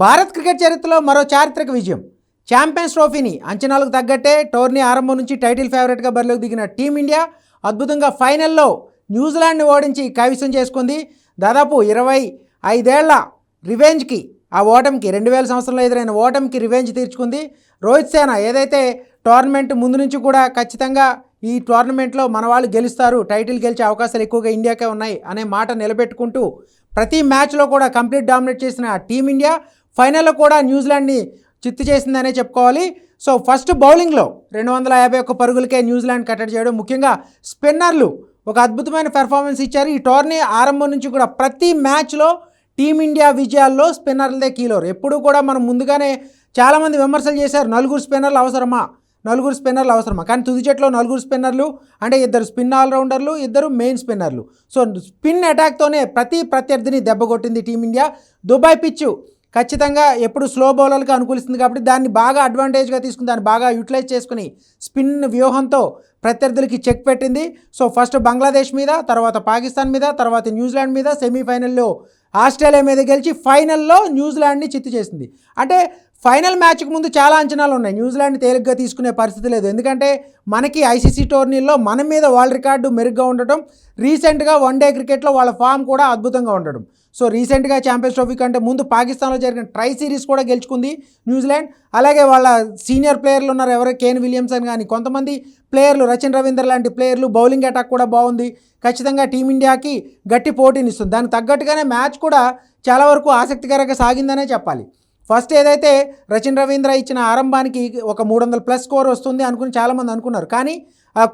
Bharat cricket చరిత్రలో మరో చారిత్రక విజయం. ఛాంపియన్స్ ట్రోఫీని అంచనాలకు తగ్గట్టే టోర్నీ ఆరంభం నుంచి టైటిల్ ఫేవరెట్గా బరిలోకి దిగిన టీమిండియా అద్భుతంగా ఫైనల్లో న్యూజిలాండ్ని ఓడించి కైవసం చేసుకుంది. దాదాపు 25 ఏళ్ల రివెంజ్కి, ఆ ఓటమికి 2000 సంవత్సరంలో ఎదురైన ఓటమికి రివెంజ్ తీర్చుకుంది. రోహిత్ సేన ఏదైతే టోర్నమెంట్ ముందు నుంచి కూడా ఖచ్చితంగా ఈ టోర్నమెంట్లో మన వాళ్ళు గెలుస్తారు, టైటిల్ గెలిచే అవకాశాలు ఎక్కువగా ఇండియాకే ఉన్నాయి అనే మాట నిలబెట్టుకుంటూ ప్రతి మ్యాచ్లో కూడా కంప్లీట్ డామినేట్ చేసిన టీమిండియా ఫైనల్లో కూడా న్యూజిలాండ్ని చిత్తు చేసిందనే చెప్పుకోవాలి. సో ఫస్ట్ బౌలింగ్లో 251 పరుగులకే న్యూజిలాండ్ కట్టడి చేయడం, ముఖ్యంగా స్పిన్నర్లు ఒక అద్భుతమైన పెర్ఫార్మెన్స్ ఇచ్చారు. ఈ టోర్నీ ఆరంభం నుంచి కూడా ప్రతి మ్యాచ్లో టీమిండియా విజయాల్లో స్పిన్నర్లదే కీలోరు. ఎప్పుడు కూడా మనం ముందుగానే చాలామంది విమర్శలు చేశారు, 4 స్పిన్నర్లు అవసరమా, కానీ తుది జట్లో 4 స్పిన్నర్లు అంటే 2 స్పిన్ ఆల్రౌండర్లు, 2 మెయిన్ స్పిన్నర్లు. సో స్పిన్ అటాక్తోనే ప్రతి ప్రత్యర్థిని దెబ్బకొట్టింది టీమిండియా. దుబాయ్ పిచ్చు ఖచ్చితంగా ఎప్పుడు స్లో బౌలర్లకు అనుకూలిస్తుంది కాబట్టి దాన్ని బాగా అడ్వాంటేజ్గా తీసుకుని దాన్ని బాగా యూటిలైజ్ చేసుకుని స్పిన్ వ్యూహంతో ప్రత్యర్థులకి చెక్ పెట్టింది. సో ఫస్ట్ బంగ్లాదేశ్ మీద, తర్వాత పాకిస్తాన్ మీద, తర్వాత న్యూజిలాండ్ మీద, సెమీఫైనల్లో ఆస్ట్రేలియా మీద గెలిచి ఫైనల్లో న్యూజిలాండ్ని చిత్తు చేసింది. అంటే ఫైనల్ మ్యాచ్కి ముందు చాలా అంచనాలు ఉన్నాయి. న్యూజిలాండ్ తేలిగ్గా తీసుకునే పరిస్థితి లేదు, ఎందుకంటే మనకి ఐసీసీ టోర్నీల్లో మన మీద వాళ్ళ రికార్డు మెరుగ్గా ఉండటం, రీసెంట్గా వన్డే క్రికెట్లో వాళ్ళ ఫామ్ కూడా అద్భుతంగా ఉండడం. సో రీసెంట్గా ఛాంపియన్స్ ట్రోఫీ కంటే ముందు పాకిస్తాన్లో జరిగిన ట్రై సిరీస్ కూడా గెలుచుకుంది న్యూజిలాండ్. అలాగే వాళ్ళ సీనియర్ ప్లేయర్లు ఉన్నారు, ఎవరో కేన్ విలియమ్సన్ కానీ కొంతమంది ప్లేయర్లు, రచిన్ రవీంద్ర లాంటి ప్లేయర్లు, బౌలింగ్ అటాక్ కూడా బాగుంది. ఖచ్చితంగా టీమిండియాకి గట్టి పోటీనిస్తుంది. దానికి తగ్గట్టుగానే మ్యాచ్ కూడా చాలా వరకు ఆసక్తికరంగా సాగిందనే చెప్పాలి. ఫస్ట్ ఏదైతే రచిన్ రవీంద్ర ఇచ్చిన ఆరంభానికి ఒక 300+ స్కోర్ వస్తుంది అనుకుని చాలామంది అనుకున్నారు, కానీ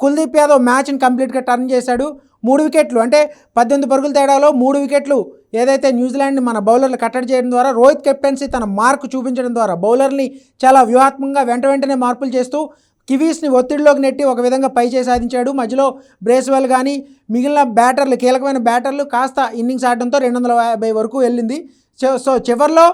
కుల్దీప్ యాదవ్ మ్యాచ్ని కంప్లీట్గా టర్న్ చేశాడు. 3 వికెట్లు అంటే 18 పరుగుల తేడాలో 3 వికెట్లు ఏదైతే న్యూజిలాండ్ని మన బౌలర్లు కట్టడి చేయడం ద్వారా, రోహిత్ కెప్టెన్సీ తన మార్కు చూపించడం ద్వారా బౌలర్ని చాలా వ్యూహాత్మకంగా వెంటనే మార్పులు చేస్తూ కివీస్ని ఒత్తిడిలోకి నెట్టి ఒక విధంగా పైచేయి సాధించాడు. మధ్యలో బ్రేస్వెల్ కానీ మిగిలిన బ్యాటర్లు, కీలకమైన బ్యాటర్లు కాస్త ఇన్నింగ్స్ ఆడడంతో 250 వరకు వెళ్ళింది. సో చివరిలో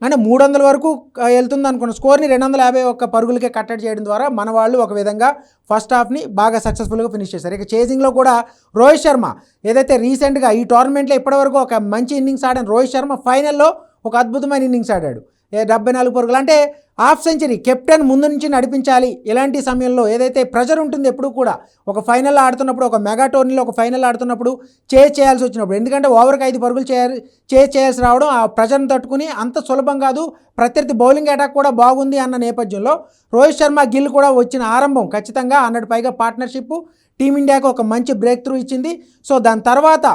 అంటే 300 వరకు వెళ్తుంది అనుకున్న స్కోర్ని 251 పరుగులకే కట్టడి చేయడం ద్వారా మన వాళ్ళు ఒక విధంగా ఫస్ట్ హాఫ్ని బాగా సక్సెస్ఫుల్గా ఫినిష్ చేశారు. ఇక చేజింగ్లో కూడా రోహిత్ శర్మ ఏదైతే రీసెంట్గా ఈ టోర్నమెంట్లో ఇప్పటివరకు ఒక మంచి ఇన్నింగ్స్ ఆడిన రోహిత్ శర్మ ఫైనల్లో ఒక అద్భుతమైన ఇన్నింగ్స్ ఆడాడు. 74 పరుగులు అంటే హాఫ్ సెంచరీ. కెప్టెన్ ముందు నుంచి నడిపించాలి. ఇలాంటి సమయంలో ఏదైతే ప్రెజర్ ఉంటుంది ఎప్పుడు కూడా, ఒక ఫైనల్లో ఆడుతున్నప్పుడు, ఒక మెగా టోర్నీలో ఒక ఫైనల్ ఆడుతున్నప్పుడు చేయాల్సి వచ్చినప్పుడు, ఎందుకంటే ఓవర్కి 5 పరుగులు చేయాల్సి రావడం, ఆ ప్రెజర్ని తట్టుకుని అంత సులభం కాదు. ప్రత్యర్థి బౌలింగ్ అటాక్ కూడా బాగుంది అన్న నేపథ్యంలో రోహిత్ శర్మ, గిల్ కూడా వచ్చిన ఆరంభం ఖచ్చితంగా 100 పైగా పార్ట్నర్షిప్ టీమిండియాకు ఒక మంచి బ్రేక్ త్రూ ఇచ్చింది. సో దాని తర్వాత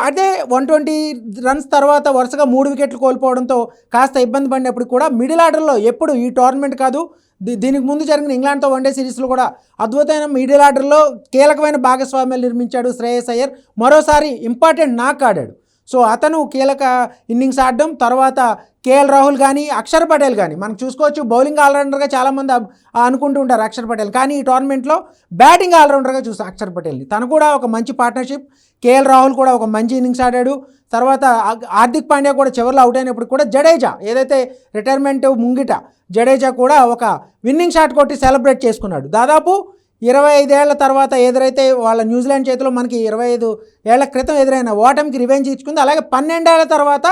అదే 120 రన్స్ తర్వాత వరుసగా 3 వికెట్లు కోల్పోవడంతో కాస్త ఇబ్బంది పడినప్పుడు కూడా మిడిల్ ఆర్డర్లో ఎప్పుడు ఈ టోర్నమెంట్ కాదు, దీనికి ముందు జరిగిన ఇంగ్లాండ్తో వన్డే సిరీస్లో కూడా అద్భుతమైన మిడిల్ ఆర్డర్లో కీలకమైన భాగస్వామ్యాలు నిర్మించాడు శ్రేయస్ అయ్యర్. మరోసారి ఇంపార్టెంట్ నాక్ ఆడాడు. సో అతను కీలక ఇన్నింగ్స్ ఆడడం, తర్వాత కేఎల్ రాహుల్ కానీ, అక్షర్ పటేల్ కానీ మనం చూసుకోవచ్చు. బౌలింగ్ ఆల్రౌండర్గా చాలామంది అనుకుంటూ ఉంటారు అక్షర్ పటేల్, కానీ ఈ టోర్నమెంట్లో బ్యాటింగ్ ఆల్రౌండర్గా చూస్తాం అక్షర్ పటేల్ని. తను కూడా ఒక మంచి పార్ట్నర్షిప్. కేఎల్ రాహుల్ కూడా ఒక మంచి ఇన్నింగ్స్ ఆడాడు. తర్వాత హార్దిక్ పాండ్యా కూడా చివరిలో అవుట్ అయినప్పుడు కూడా జడేజా ఏదైతే రిటైర్మెంట్ ముంగిట జడేజా కూడా ఒక విన్నింగ్ షాట్ కొట్టి సెలబ్రేట్ చేసుకున్నాడు. దాదాపు 25 ఏళ్ల తర్వాత ఎదురైతే వాళ్ళ న్యూజిలాండ్ చేతిలో మనకి 25 ఏళ్ల క్రితం ఎదురైన ఓటమికి రివెంజ్ ఇచ్చుకుంది. అలాగే 12 ఏళ్ల తర్వాత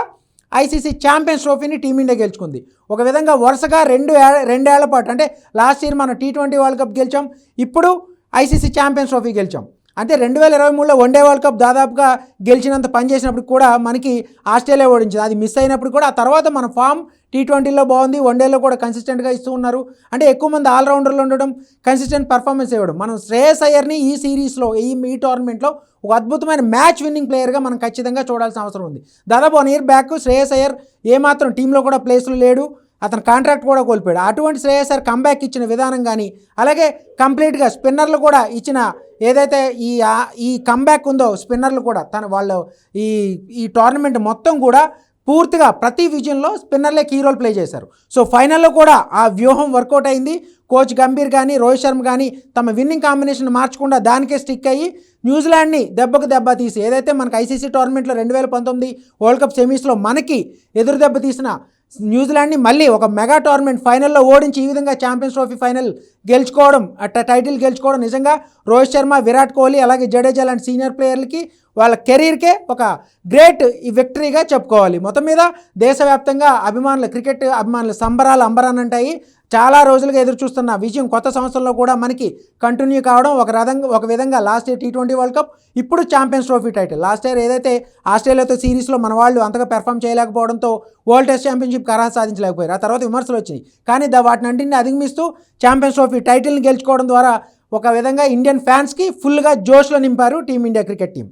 ఐసీసీ ఛాంపియన్స్ ట్రోఫీని టీమిండియా గెలుచుకుంది. ఒక విధంగా వరుసగా 2 ఏళ్ల పాటు, అంటే లాస్ట్ ఇయర్ మనం T20 వరల్డ్ కప్ గెలిచాం, ఇప్పుడు ఐసీసీ ఛాంపియన్స్ ట్రోఫీ గెలిచాం. అంటే 2023లో వన్డే వరల్డ్ కప్ దాదాపుగా గెలిచినంత పని చేసినప్పుడు కూడా మనకి ఆస్ట్రేలియా ఓడించింది. అది మిస్ అయినప్పుడు కూడా ఆ తర్వాత మన ఫామ్ T20లో బాగుంది, వన్డేలో కూడా కన్సిస్టెంట్గా ఇస్తూ ఉన్నారు. అంటే ఎక్కువ మంది ఆల్రౌండర్లు ఉండడం, కన్సిస్టెంట్ పర్ఫార్మెన్స్ ఇవ్వడం. మనం శ్రేయస్ అయ్యర్ని ఈ సిరీస్లో, ఈ టోర్నమెంట్లో ఒక అద్భుతమైన మ్యాచ్ విన్నింగ్ ప్లేయర్గా మనం ఖచ్చితంగా చూడాల్సిన అవసరం ఉంది. దాదాపు 1 ఇయర్ బ్యాక్ శ్రేయస్ అయ్యర్ ఏమాత్రం టీంలో కూడా ప్లేస్లో లేడు, అతను కాంట్రాక్ట్ కూడా కోల్పోయాడు. అటువంటి శ్రేయస్ అయ్యర్ కంబ్యాక్ ఇచ్చిన విధానం కానీ, అలాగే కంప్లీట్గా స్పిన్నర్లు కూడా ఇచ్చిన ఏదైతే ఈ కంబ్యాక్ ఉందో, స్పిన్నర్లు కూడా వాళ్ళు ఈ టోర్నమెంట్ మొత్తం కూడా పూర్తిగా ప్రతి విజయంలో స్పిన్నర్లే కీ రోల్ ప్లే చేశారు. సో ఫైనల్లో కూడా ఆ వ్యూహం వర్కౌట్ అయింది. కోచ్ గంభీర్ కానీ, రోహిత్ శర్మ కానీ తమ విన్నింగ్ కాంబినేషన్ మార్చకుండా దానికే స్టిక్ అయ్యి న్యూజిలాండ్ని దెబ్బకు దెబ్బ తీసి, ఏదైతే మనకు ఐసీసీ టోర్నమెంట్లో 2019 వరల్డ్ కప్ సెమీస్లో మనకి ఎదురు దెబ్బ తీసిన న్యూజిలాండ్ని మళ్ళీ ఒక మెగా టోర్నమెంట్ ఫైనల్లో ఓడించి ఈ విధంగా ఛాంపియన్స్ ట్రోఫీ ఫైనల్ గెలుచుకోవడం టైటిల్ గెలుచుకోవడం నిజంగా రోహిత్ శర్మ, విరాట్ కోహ్లీ అలాగే జడేజా లాంటి సీనియర్ ప్లేయర్లకి వాళ్ళ కెరీర్కే ఒక గ్రేట్ విక్టరీగా చెప్పుకోవాలి. మొత్తం మీద దేశవ్యాప్తంగా అభిమానులు, క్రికెట్ అభిమానులు సంబరాలు అంబరానంటాయి. చాలా రోజులుగా ఎదురు చూస్తున్న విజయం కొత్త సంవత్సరంలో కూడా మనకి కంటిన్యూ కావడం ఒక విధంగా last year T20 world cup, ఇప్పుడు champions trophy title. Last year ఏదైతే ఆస్ట్రేలియాతో సిరీస్లో మన వాళ్ళు అంతగా పెర్ఫామ్ చేయలేకపోవడంతో వరల్డ్ టెస్ట్ ఛాంపియన్షిప్ ఖరారు సాధించలేకపోయారు. ఆ తర్వాత విమర్శలు వచ్చినాయి. కానీ వాటిని అన్నింటినీ అధిగమిస్తూ ఛాంపియన్స్ ట్రోఫీ టైటిల్ని గెలుచుకోవడం ద్వారా ఒక విధంగా ఇండియన్ ఫ్యాన్స్కి ఫుల్గా జోష్లో నింపారు టీమిండియా క్రికెట్ టీం.